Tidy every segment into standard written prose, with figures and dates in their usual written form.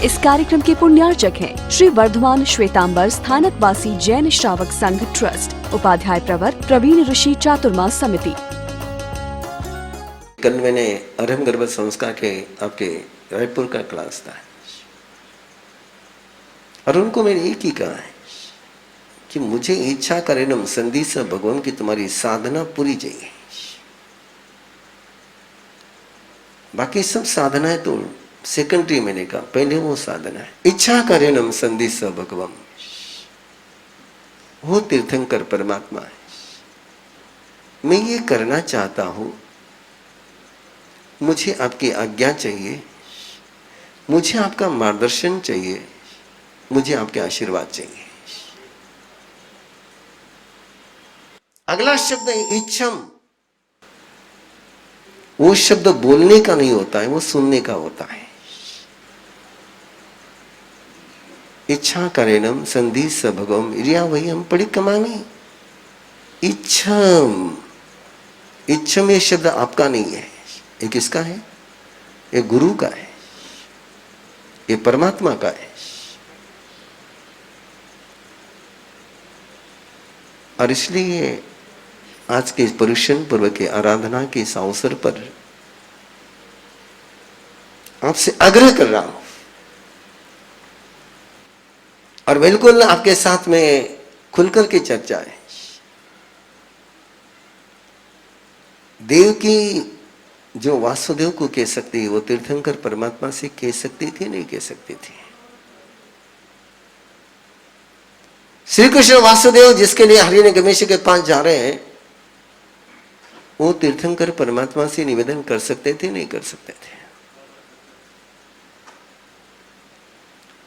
इस कार्यक्रम के पुण्यार्चक हैं श्री वर्धमान श्वेतांबर स्थानकवासी जैन श्रावक संघ ट्रस्ट, उपाध्याय प्रवर प्रवीण ऋषि चातुर्मास समिति। कल मैंने अरहम गर्भ संस्कार के आपके रायपुर का क्लास था और उनको मैंने एक ही कहा है कि मुझे इच्छा करेनम संदेश भगवान की तुम्हारी साधना पूरी चाहिए, बाकी सब साधना है तो सेकेंडरी। मैंने कहा पहले वो साधना है। इच्छा करेनम संदेश भगवान, वो तीर्थंकर परमात्मा है। मैं ये करना चाहता हूं, मुझे आपकी आज्ञा चाहिए, मुझे आपका मार्गदर्शन चाहिए, मुझे आपके आशीर्वाद चाहिए। अगला शब्द है इच्छम। वो शब्द बोलने का नहीं होता है, वो सुनने का होता है। इच्छा करेनम संधीस भगवम इरिया वही हम पढ़ी कमामी। इच्छम, इच्छम ये शब्द आपका नहीं है, ये किसका है? ये गुरु का है, ये परमात्मा का है। और इसलिए आज के पर्युषण पर्व के आराधना के इस अवसर पर आपसे आग्रह कर रहा हूं और बिल्कुल आपके साथ में खुलकर के चर्चा है। देव की जो वासुदेव को कह सकती है, वो तीर्थंकर परमात्मा से कह सकती थी, नहीं कह सकती थी। श्री कृष्ण वासुदेव जिसके लिए हरि ने गमेश के पास जा रहे हैं, वो तीर्थंकर परमात्मा से निवेदन कर सकते थे, नहीं कर सकते थे।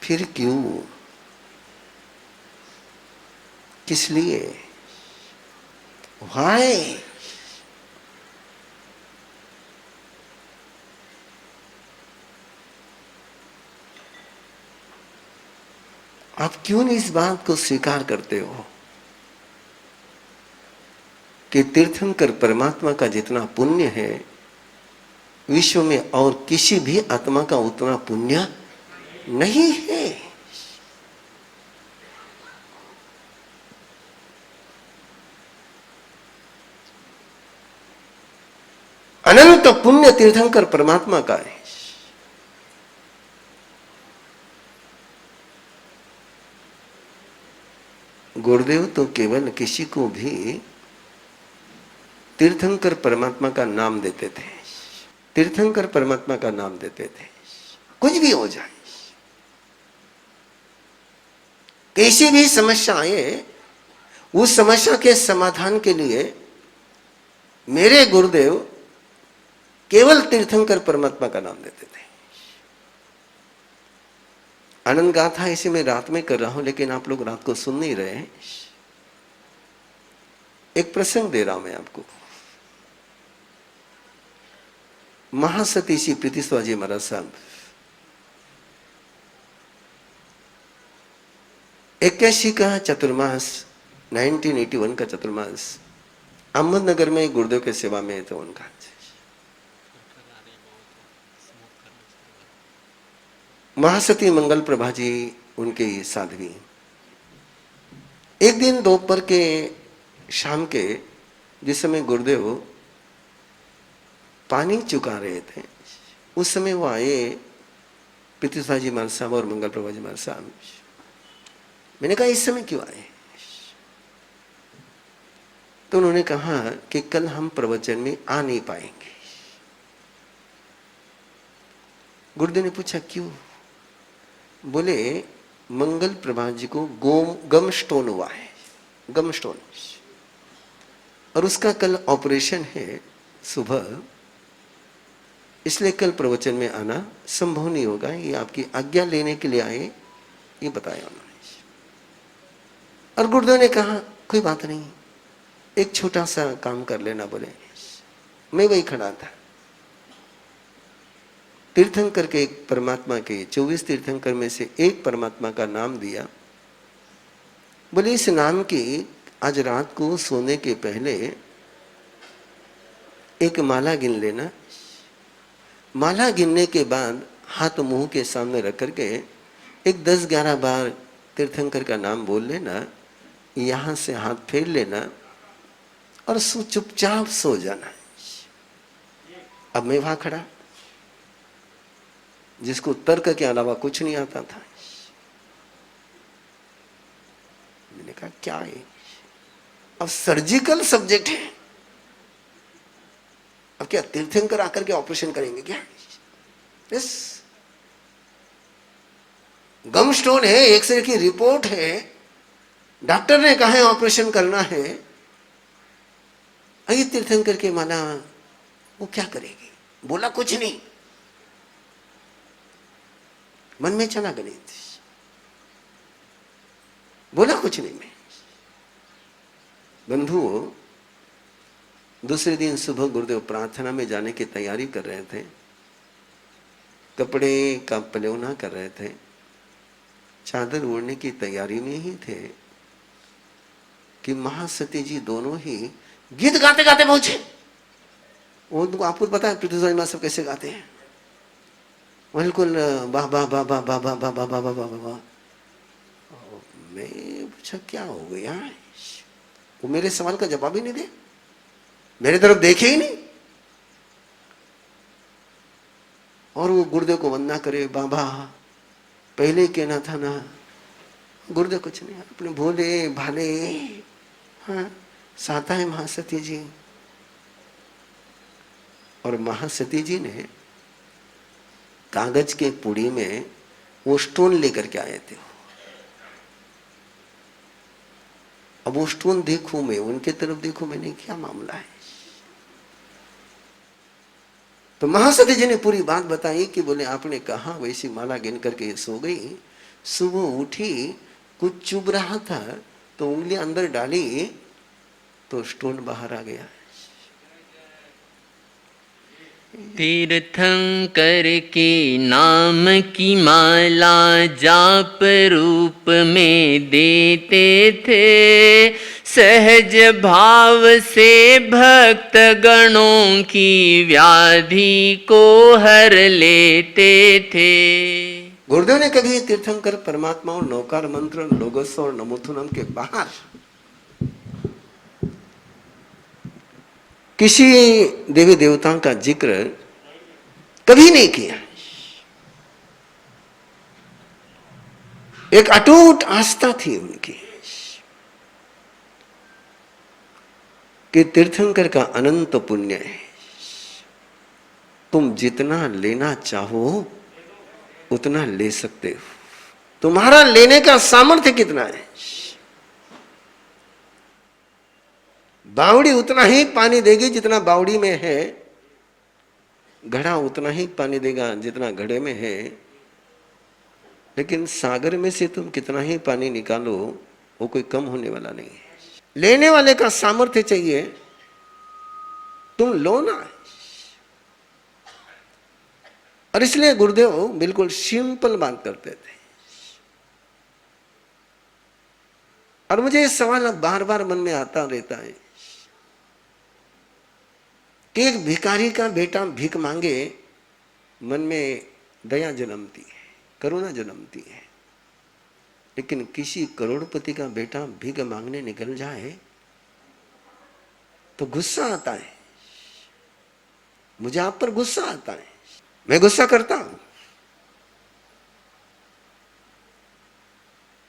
फिर क्यों, किस लिए, व्हाई? आप क्यों नहीं इस बात को स्वीकार करते हो कि तीर्थंकर परमात्मा का जितना पुण्य है विश्व में और किसी भी आत्मा का उतना पुण्य नहीं है। अनंत पुण्य तीर्थंकर परमात्मा का है। गुरुदेव तो केवल किसी को भी तीर्थंकर परमात्मा का नाम देते थे, तीर्थंकर परमात्मा का नाम देते थे। कुछ भी हो जाए, कैसी भी समस्या आए, उस समस्या के समाधान के लिए मेरे गुरुदेव केवल तीर्थंकर परमात्मा का नाम देते थे। आनंद गाथा इसे मैं रात में कर रहा हूं, लेकिन आप लोग रात को सुन नहीं रहे हैं। एक प्रसंग दे रहा हूं मैं आपको। महासती श्री प्रीति स्वामी महाराज साहब 81 का चतुर्मास, 1981 का चतुर्मास अहमदनगर में गुरुदेव के सेवा में थे। उनका महासती मंगल प्रभा जी उनके साध्वी एक दिन दोपहर के शाम के जिस समय गुरुदेव पानी चुका रहे थे, उस समय वो आए प्रीतिस्वा जी महाराज साहब और मंगल प्रभा जी महाराज साहब। मैंने कहा इस समय क्यों आए? तो उन्होंने कहा कि कल हम प्रवचन में आ नहीं पाएंगे। गुरुदेव ने पूछा क्यों? बोले मंगल प्रभा जी को गम स्टोन हुआ है, गम स्टोन, और उसका कल ऑपरेशन है सुबह, इसलिए कल प्रवचन में आना संभव नहीं होगा। ये आपकी आज्ञा लेने के लिए आए, ये बताया उन्होंने। और गुरुदेव ने कहा कोई बात नहीं, एक छोटा सा काम कर लेना। बोले मैं वही खड़ा था। तीर्थंकर के एक परमात्मा के 24 तीर्थंकर में से एक परमात्मा का नाम दिया। बोले इस नाम की आज रात को सोने के पहले एक माला गिन लेना। माला गिनने के बाद हाथ मुंह के सामने रख करके एक 10-11 बार तीर्थंकर का नाम बोल लेना, यहां से हाथ फेर लेना और चुपचाप सो जाना। अब मैं वहां खड़ा, जिसको तर्क के अलावा कुछ नहीं आता था, मैंने कहा क्या है, अब सर्जिकल सब्जेक्ट है, अब क्या तीर्थंकर आकर के ऑपरेशन करेंगे क्या? यस, गम स्टोन है, एक्सरे की रिपोर्ट है, डॉक्टर ने कहा है ऑपरेशन करना है। आइए तीर्थंकर के माना वो क्या करेगी? बोला कुछ नहीं, मन में चला गणित, बोला कुछ नहीं। मैं बंधुओं, दूसरे दिन सुबह गुरुदेव प्रार्थना में जाने की तैयारी कर रहे थे, कपड़े का पलेवना कर रहे थे, चादर ओढ़ने की तैयारी में ही थे कि महासती जी दोनों ही गीत गाते गाते पहुंचे। वो आपको पता है पृथ्वी माँ सब कैसे गाते हैं, बिल्कुल वाह वाह वाह वाह वाह वाह वाह वाह वाह वाह वाह वाह। मैं पूछा क्या हो गया, वो मेरे सवाल का जवाब ही नहीं दे, मेरे तरफ देखे ही नहीं, और वो गुरुदेव को वंदना करे, बाबा पहले ही कहना था ना। गुरुदेव कुछ नहीं, अपने भोले भाले, हाँ साता है महासती जी। और महासती जी ने कागज के पुड़ी में वो स्टोन लेकर के आए थे। अब वो स्टोन देखूं मैं, उनके तरफ देखूं, मैंने क्या मामला है। तो महासती जी ने पूरी बात बताई कि बोले आपने कहा वैसी माला गिन करके सो गई, सुबह उठी कुछ चुभ रहा था तो उंगली अंदर डाली तो स्टोन बाहर आ गया। तीर्थंकर के नाम की माला जाप रूप में देते थे, सहज भाव से भक्त गणों की व्याधि को हर लेते थे। गुरुदेव ने कभी तीर्थंकर परमात्मा और नौकार मंत्र लोगोस और नमोथुनम के बाहर किसी देवी देवताओं का जिक्र कभी नहीं किया। एक अटूट आस्था थी उनकी कि तीर्थंकर का अनंत पुण्य है, तुम जितना लेना चाहो उतना ले सकते हो, तुम्हारा लेने का सामर्थ्य कितना है। बावड़ी उतना ही पानी देगी जितना बावड़ी में है, घड़ा उतना ही पानी देगा जितना घड़े में है, लेकिन सागर में से तुम कितना ही पानी निकालो वो कोई कम होने वाला नहीं है। लेने वाले का सामर्थ्य चाहिए, तुम लो ना। और इसलिए गुरुदेव बिल्कुल सिंपल बात करते थे। और मुझे ये सवाल बार बार मन में आता रहता है कि एक भिखारी का बेटा भीख मांगे, मन में दया जन्मती है, करुणा जन्मती है, लेकिन किसी करोड़पति का बेटा भीख मांगने निकल जाए तो गुस्सा आता है। मुझे आप पर गुस्सा आता है, मैं गुस्सा करता हूं।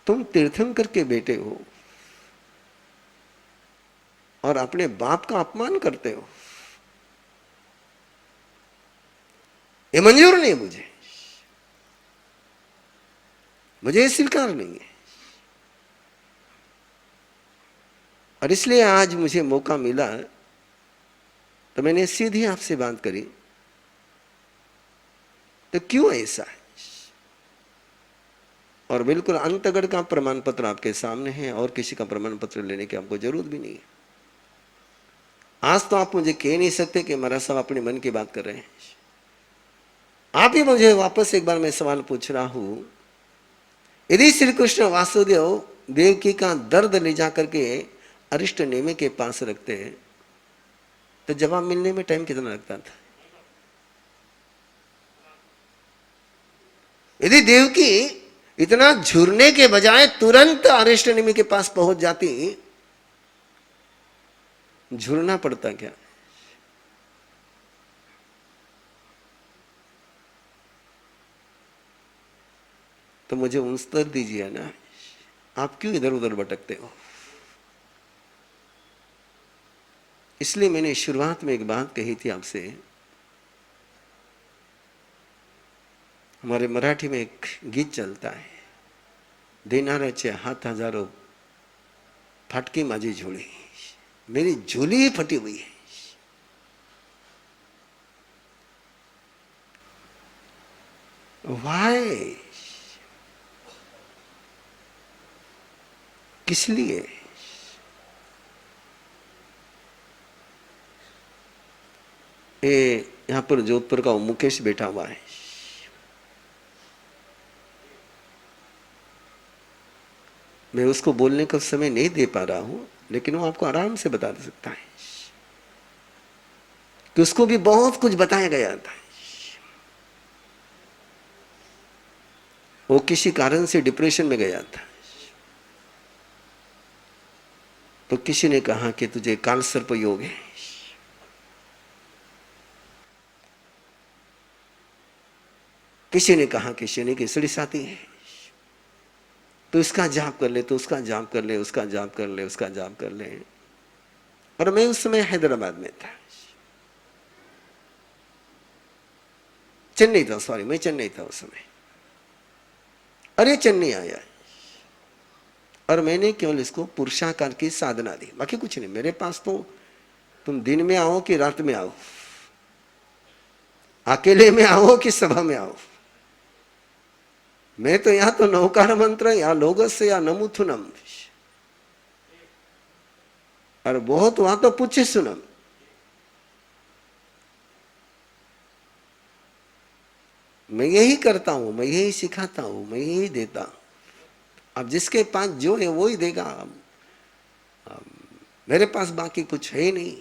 तुम तीर्थंकर के बेटे हो और अपने बाप का अपमान करते हो, ये मंजूर नहीं है, मुझे स्वीकार नहीं है। और इसलिए आज मुझे मौका मिला तो मैंने सीधी आपसे बात करी, तो क्यों ऐसा है। और बिल्कुल अंतगढ़ का प्रमाण पत्र आपके सामने है, और किसी का प्रमाण पत्र लेने की आपको जरूरत भी नहीं है। आज तो आप मुझे कह नहीं सकते कि महाराज साहब अपने मन की बात कर रहे हैं। आप ही मुझे वापस एक बार मैं सवाल पूछ रहा हूं, यदि श्री कृष्ण वासुदेव देवकी का दर्द ले जाकर के अरिष्ट नेमि के पास रखते हैं तो जवाब मिलने में टाइम कितना लगता था? यदि देवकी इतना झुरने के बजाय तुरंत अरिष्टनेमि के पास पहुंच जाती, झुरना पड़ता क्या? तो मुझे उत्तर दीजिए ना, आप क्यों इधर उधर भटकते हो? इसलिए मैंने शुरुआत में एक बात कही थी आपसे। हमारे मराठी में एक गीत चलता है, देणाऱ्याचे हात हजारो, फाटकी माझी झोली, मेरी झोली ही फटी हुई है। वाई? किस लिए? यहां पर जोधपुर का मुकेश बैठा हुआ है। मैं उसको बोलने का समय नहीं दे पा रहा हूं, लेकिन वो आपको आराम से बता सकता है कि उसको भी बहुत कुछ बताया गया था। वो किसी कारण से डिप्रेशन में गया था, तो किसी ने कहा कि तुझे काल सर्प योग है। किसी ने कहा कि शनि की सड़ी साथी है, तो इसका जाप कर ले, तो उसका जाप कर ले, उसका जाप कर ले, उसका जाप कर ले। और मैं उस समय हैदराबाद में था, चेन्नई था, सॉरी, मैं चेन्नई था उस समय। अरे चेन्नई आया और मैंने केवल इसको पुरुषाकार की साधना दी, बाकी कुछ नहीं। मेरे पास तो तुम दिन में आओ कि रात में आओ, अकेले में आओ कि सभा में आओ, मैं तो यहां तो नौकार मंत्र या लोगस या नमुथुनम, और बहुत वहां तो पूछे सुनम। मैं यही करता हूं, मैं यही सिखाता हूं, मैं यही देता हूं। अब जिसके पास जो है वो ही देगा। मेरे पास बाकी कुछ है ही नहीं,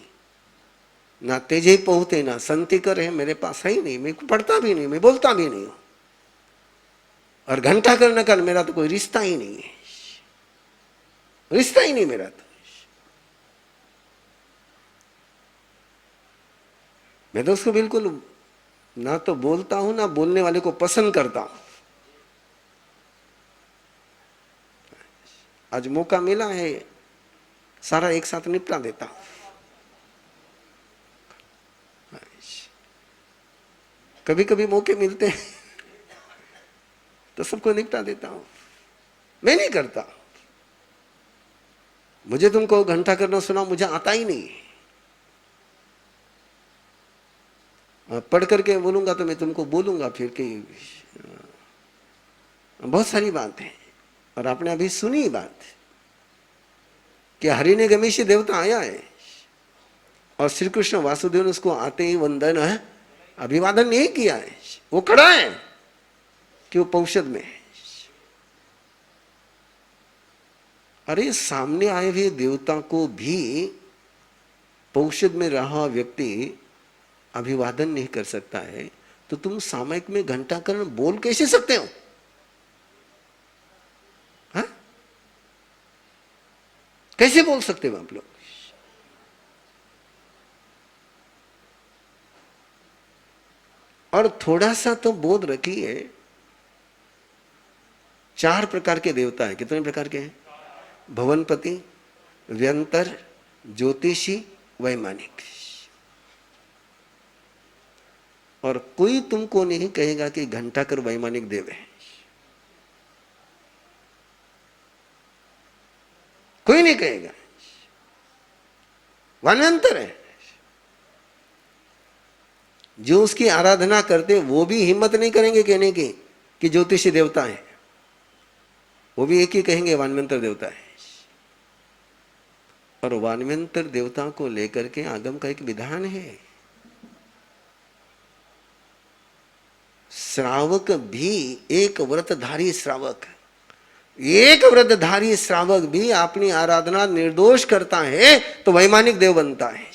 ना तेजे पहुते ना संति कर है, मेरे पास है ही नहीं। मैं पढ़ता भी नहीं, मैं बोलता भी नहीं हूं, और घंटा करने का मेरा तो कोई रिश्ता ही नहीं है, रिश्ता ही नहीं मेरा तो। मैं तो उसको बिल्कुल ना तो बोलता हूं, ना बोलने वाले को पसंद करता हूं। आज मौका मिला है, सारा एक साथ निपटा देता हूं। कभी कभी मौके मिलते हैं तो सबको निपटा देता हूं। मैं नहीं करता। मुझे तुमको घंटा करना सुना, मुझे आता ही नहीं। पढ़ करके बोलूंगा तो मैं तुमको बोलूंगा फिर कि बहुत सारी बात है। और आपने अभी सुनी बात कि हरिने गमेशी देवता आया है और श्री कृष्ण वासुदेव ने उसको आते ही वंदन है, अभिवादन नहीं किया है। वो खड़ा है कि वो पौषद में है। अरे सामने आए हुए देवता को भी पौषद में रहा व्यक्ति अभिवादन नहीं कर सकता है, तो तुम सामयिक में घंटाकरण बोल कैसे सकते हो? हा? कैसे बोल सकते हो आप लोग? और थोड़ा सा तो बोध रखिए, 4 प्रकार के देवता है। कितने प्रकार के हैं? भवनपति, व्यंतर, ज्योतिषी, वैमानिक। और कोई तुमको नहीं कहेगा कि घंटाकर वैमानिक देव है, कोई नहीं कहेगा। वनंतर है। जो उसकी आराधना करते वो भी हिम्मत नहीं करेंगे कहने की कि ज्योतिषी देवता है, वो भी एक ही कहेंगे वानवंतर देवता है। और वानवंतर देवता को लेकर के आगम का एक विधान है। श्रावक भी, एक व्रतधारी श्रावक, एक व्रतधारी श्रावक भी अपनी आराधना निर्दोष करता है तो वैमानिक देव बनता है।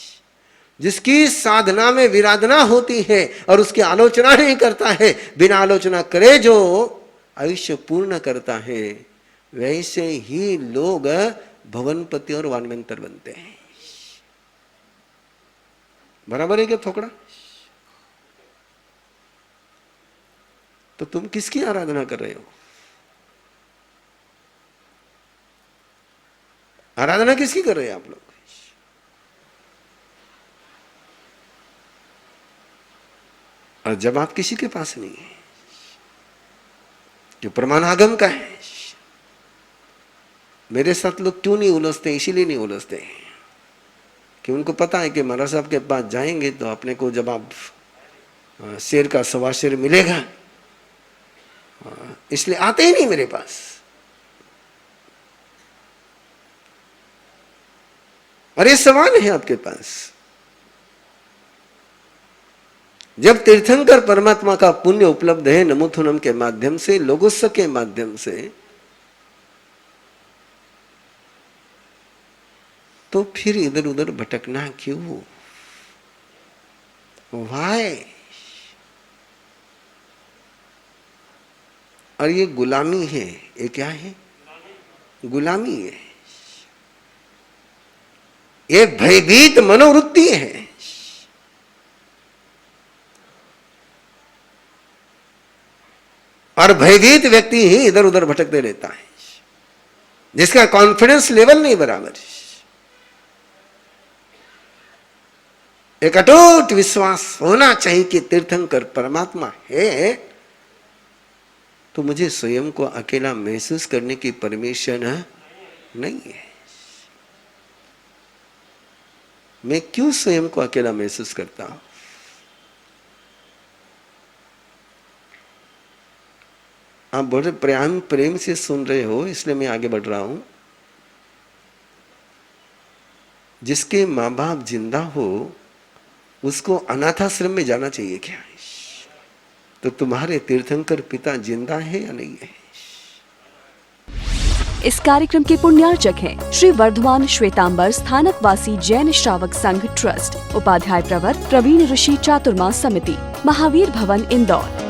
जिसकी साधना में विराधना होती है और उसकी आलोचना नहीं करता है, बिना आलोचना करे जो आयुष्य पूर्ण करता है, वैसे ही लोग भवनपति और वानमंतर बनते हैं। बराबर है क्या थोकड़ा? तो तुम किसकी आराधना कर रहे हो? आराधना किसकी कर रहे हैं आप लोग? और जवाब किसी के पास नहीं है, जो प्रमाणागम का है। मेरे साथ लोग क्यों नहीं उलझते? इसीलिए नहीं उलझते कि उनको पता है कि महाराज साहब के पास जाएंगे तो अपने को जवाब शेर का सवा शेर मिलेगा, इसलिए आते ही नहीं मेरे पास। अरे सवाल है आपके पास। जब तीर्थंकर परमात्मा का पुण्य उपलब्ध है नमोथुनम के माध्यम से, लोगोस्य के माध्यम से, तो फिर इधर उधर भटकना क्यों? वाय? और ये गुलामी है। ये क्या है? गुलामी है। ये भयभीत मनोवृत्ति है। और भयभीत व्यक्ति ही इधर उधर भटकते रहता है, जिसका कॉन्फिडेंस लेवल नहीं बराबर। एक अटूट विश्वास होना चाहिए कि तीर्थंकर परमात्मा है, तो मुझे स्वयं को अकेला महसूस करने की परमिशन नहीं है। मैं क्यों स्वयं को अकेला महसूस करता हूं? आप बड़े प्रेम से सुन रहे हो, इसलिए मैं आगे बढ़ रहा हूं। जिसके माँ बाप जिंदा हो उसको अनाथाश्रम में जाना चाहिए क्या? तो तुम्हारे तीर्थंकर पिता जिंदा है या नहीं है? इस कार्यक्रम के पुण्यार्चक हैं श्री वर्धमान श्वेतांबर स्थानकवासी जैन श्रावक संघ ट्रस्ट, उपाध्याय प्रवर प्रवीण ऋषि चातुर्मास समिति, महावीर भवन इंदौर।